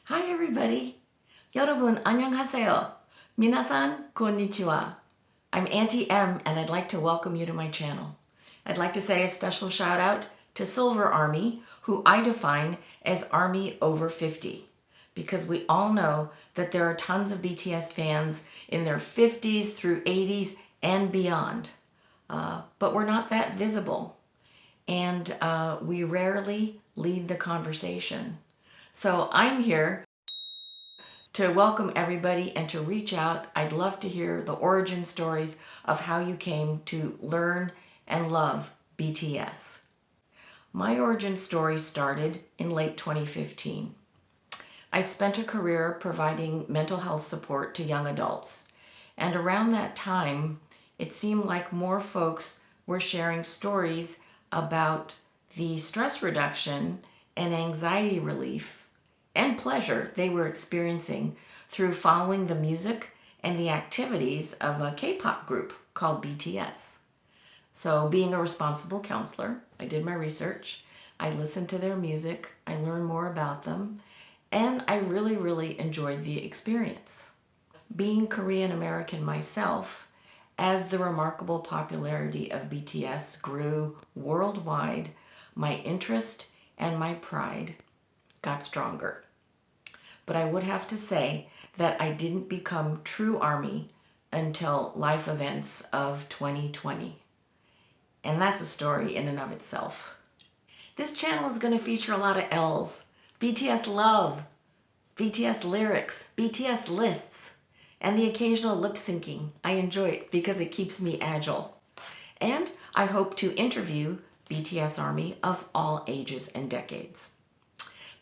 Hi everybody. 여러분 안녕하세요. minasan konnichiwa. I'm Auntie M and I'd like to welcome you to my channel. I'd like to say a special shout out to Silver Army, who I define as Army over 50, because we all know that there are tons of BTS fans in their 50s through 80s and beyond. But we're not that visible, and we rarely lead the conversation. So I'm here to welcome everybody and to reach out. I'd love to hear the origin stories of how you came to learn and love BTS. My origin story started in late 2015. I spent a career providing mental health support to young adults. And around that time, it seemed like more folks were sharing stories about the stress reduction and anxiety relief and pleasure they were experiencing through following the music and the activities of a K-pop group called BTS. So being a responsible counselor, I did my research, I listened to their music, I learned more about them, and I really enjoyed the experience. Being Korean American myself, as the remarkable popularity of BTS grew worldwide, my interest and my pride got stronger. But I would have to say that I didn't become true ARMY until life events of 2020. And that's a story in and of itself. This channel is going to feature a lot of L's. BTS love, BTS lyrics, BTS lists, and the occasional lip syncing. I enjoy it because it keeps me agile. And I hope to interview BTS Army of all ages and decades.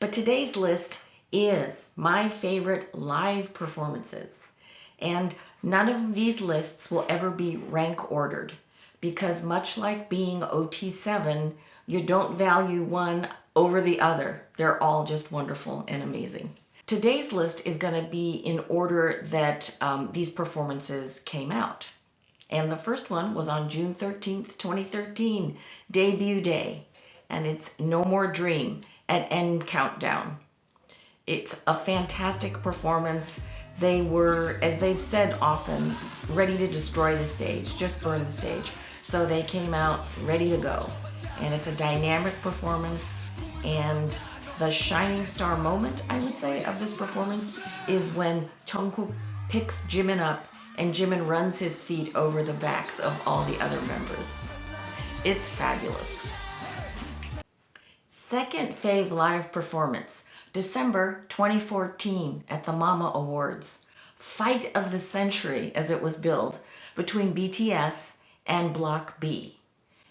But today's list is my favorite live performances. And none of these lists will ever be rank ordered, because much like being OT7, you don't value one over the other. They're all just wonderful and amazing. Today's list is going to be in order that these performances came out. And the first one was on June 13th, 2013, debut day. And it's No More Dream at End Countdown. It's a fantastic performance. They were, as they've said often, ready to destroy the stage, just burn the stage. So they came out ready to go. And it's a dynamic performance, and the shining star moment, I would say, of this performance is when Jungkook picks Jimin up and Jimin runs his feet over the backs of all the other members. It's fabulous. Second fave live performance, December 2014 at the Mama Awards. Fight of the century, as it was billed, between BTS and Block B.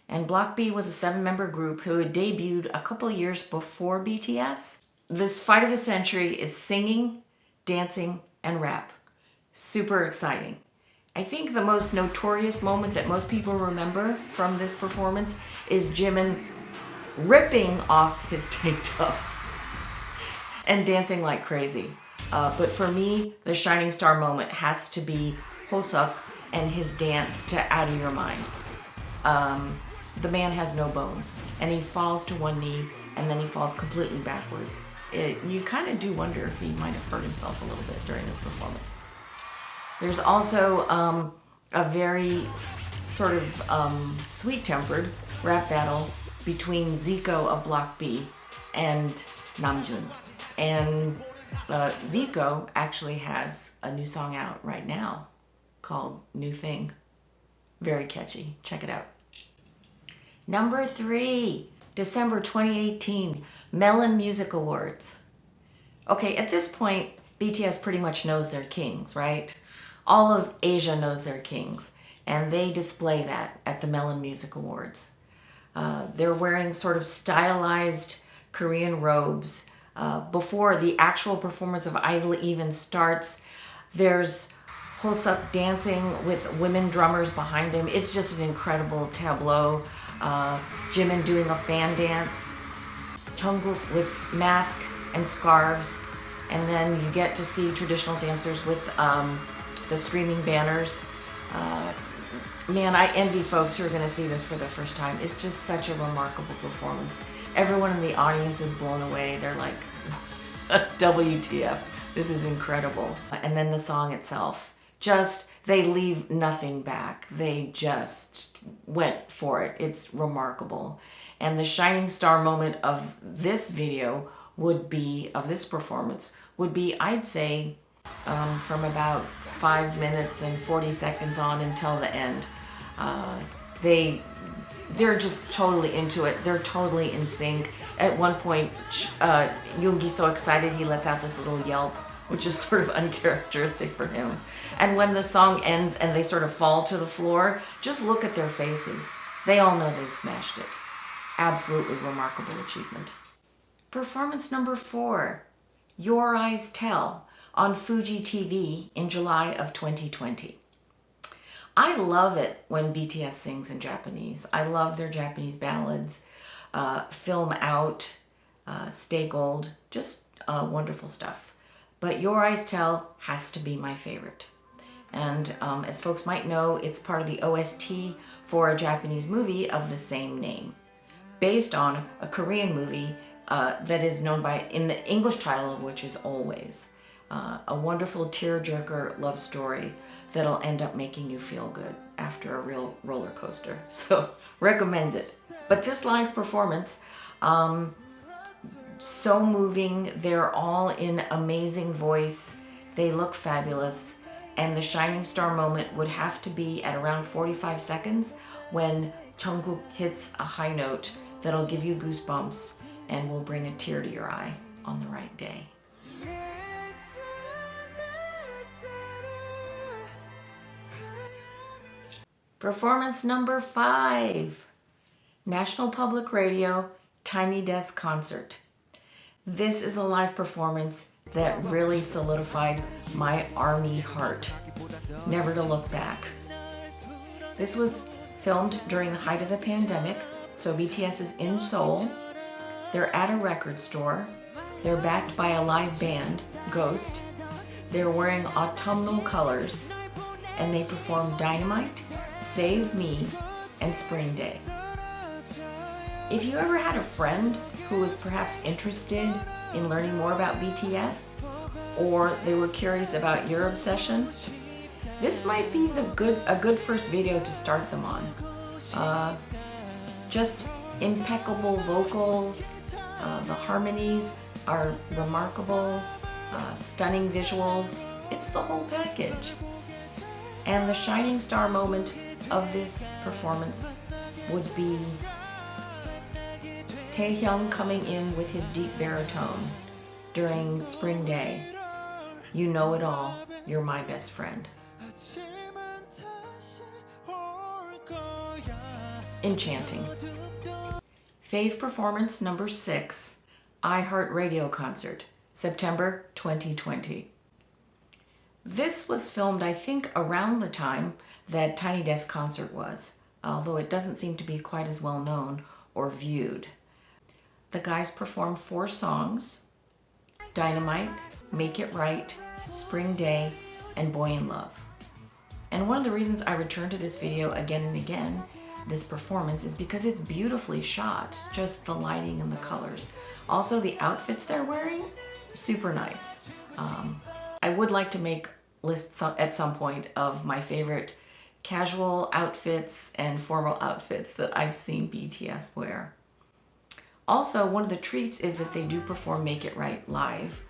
And Block B was a 7-member group who had debuted a couple years before BTS. This fight of the century is singing, dancing, and rap. Super exciting. I think the most notorious moment that most people remember from this performance is Jimin ripping off his tank top and dancing like crazy. But for me, the shining star moment has to be Hoseok and his dance to Out of Your Mind. The man has no bones, and he falls to one knee, and then he falls completely backwards. You kind of do wonder if he might have hurt himself a little bit during this performance. There's also a very sort of sweet-tempered rap battle between Zico of Block B and Namjoon. And Zico actually has a new song out right now called New Thing. Very catchy. Check it out. Number 3, December 2018, Melon Music Awards. Okay, at this point, BTS pretty much knows their kings, right? All of Asia knows their kings, and they display that at the Melon Music Awards. They're wearing sort of stylized Korean robes. Before the actual performance of Idol even starts, there's Hoseok dancing with women drummers behind him. It's just an incredible tableau. Jimin doing a fan dance, Jungkook with mask and scarves, and then you get to see traditional dancers with the streaming banners. Man, I envy folks who are going to see this for the first time. It's just such a remarkable performance. Everyone in the audience is blown away. They're like, WTF. This is incredible. And then the song itself, just, they leave nothing back. They just went for it. It's remarkable. And the shining star moment of this video would be, of this performance, would be, I'd say, from about 5 minutes and 40 seconds on until the end. They're just totally into it. They're totally in sync. At one point, Yoongi's so excited he lets out this little yelp, which is sort of uncharacteristic for him. And when the song ends and they sort of fall to the floor, just look at their faces. They all know they've smashed it. Absolutely remarkable achievement. Performance number 4, Your Eyes Tell, on Fuji TV in July of 2020. I love it when BTS sings in Japanese. I love their Japanese ballads, Film Out, Stay Gold, just wonderful stuff. But Your Eyes Tell has to be my favorite. And as folks might know, it's part of the OST for a Japanese movie of the same name, based on a Korean movie that is known by, in the English title of which is Always. A wonderful tearjerker love story that'll end up making you feel good after a real roller coaster. So recommend it. But this live performance, so moving. They're all in amazing voice. They look fabulous. And the shining star moment would have to be at around 45 seconds when Jungkook hits a high note that'll give you goosebumps and will bring a tear to your eye on the right day. Performance number 5, National Public Radio Tiny Desk Concert. This is a live performance that really solidified my ARMY heart, never to look back. This was filmed during the height of the pandemic, so BTS is in Seoul. They're at a record store. They're backed by a live band, Ghost. They're wearing autumnal colors, and they perform Dynamite, Save Me, and Spring Day. If you ever had a friend who was perhaps interested in learning more about BTS, or they were curious about your obsession, this might be a good first video to start them on. Just impeccable vocals, the harmonies are remarkable, stunning visuals. It's the whole package. And the shining star moment of this performance would be Taehyung coming in with his deep baritone during Spring Day. You know it all, you're my best friend. Enchanting. Fave performance number 6, iHeartRadio concert, September 2020. This was filmed, I think, around the time that Tiny Desk concert was, although it doesn't seem to be quite as well known or viewed. The guys performed 4 songs: Dynamite, Make It Right, Spring Day, and Boy in Love. And one of the reasons I return to this video again and again, this performance, is because it's beautifully shot, just the lighting and the colors. Also, the outfits they're wearing, super nice. I would like to make lists at some point of my favorite casual outfits and formal outfits that I've seen BTS wear. Also, one of the treats is that they do perform Make It Right live,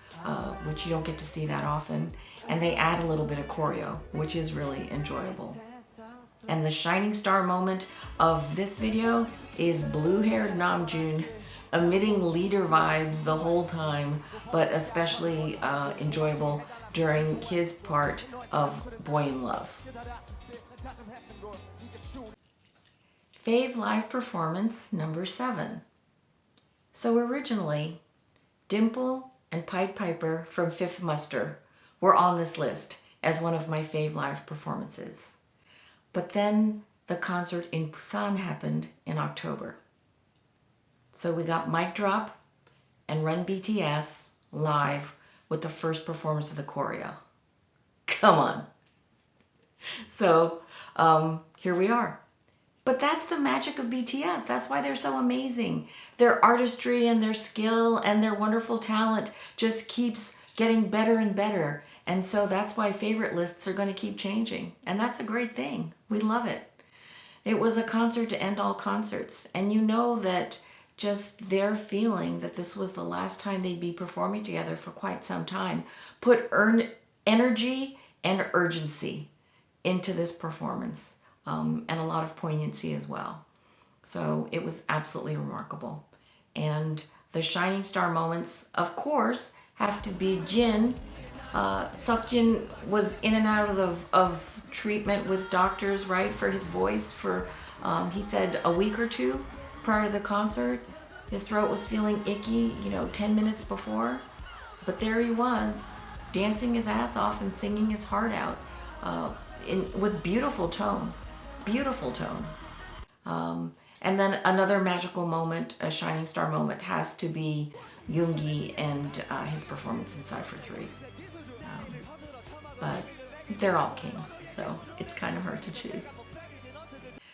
which you don't get to see that often, and they add a little bit of choreo, which is really enjoyable. And the shining star moment of this video is blue-haired Namjoon emitting leader vibes the whole time, but especially enjoyable during his part of Boy in Love. Fave live performance number 7. So originally, Dimple and Pied Piper from Fifth Muster were on this list as one of my fave live performances. But then the concert in Busan happened in October. So we got Mic Drop and Run BTS live with the first performance of the choreo. Come on. So here we are. But that's the magic of BTS. That's why they're so amazing. Their artistry and their skill and their wonderful talent just keeps getting better and better. And so that's why favorite lists are going to keep changing. And that's a great thing. We love it. It was a concert to end all concerts. And you know that just their feeling that this was the last time they'd be performing together for quite some time put energy and urgency into this performance, and a lot of poignancy as well. So it was absolutely remarkable. And the shining star moments, of course, have to be Jin. Seokjin was in and out of treatment with doctors, right, for his voice for, he said, a week or two prior to the concert. His throat was feeling icky, 10 minutes before. But there he was, dancing his ass off and singing his heart out with beautiful tone. Beautiful tone. And then another magical moment, a shining star moment, has to be Yoongi and his performance in Cypher 3. But they're all kings, so it's kind of hard to choose.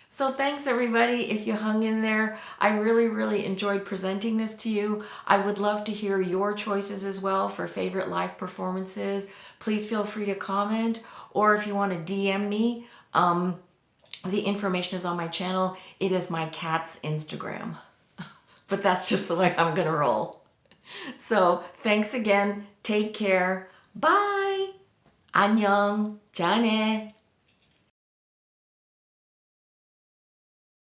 So thanks everybody if you hung in there. I really, really enjoyed presenting this to you. I would love to hear your choices as well for favorite live performances. Please feel free to comment, or if you want to DM me, the information is on my channel. It is my cat's Instagram. But that's just the way I'm gonna roll. So thanks again. Take care. Bye. 안녕. 잘해.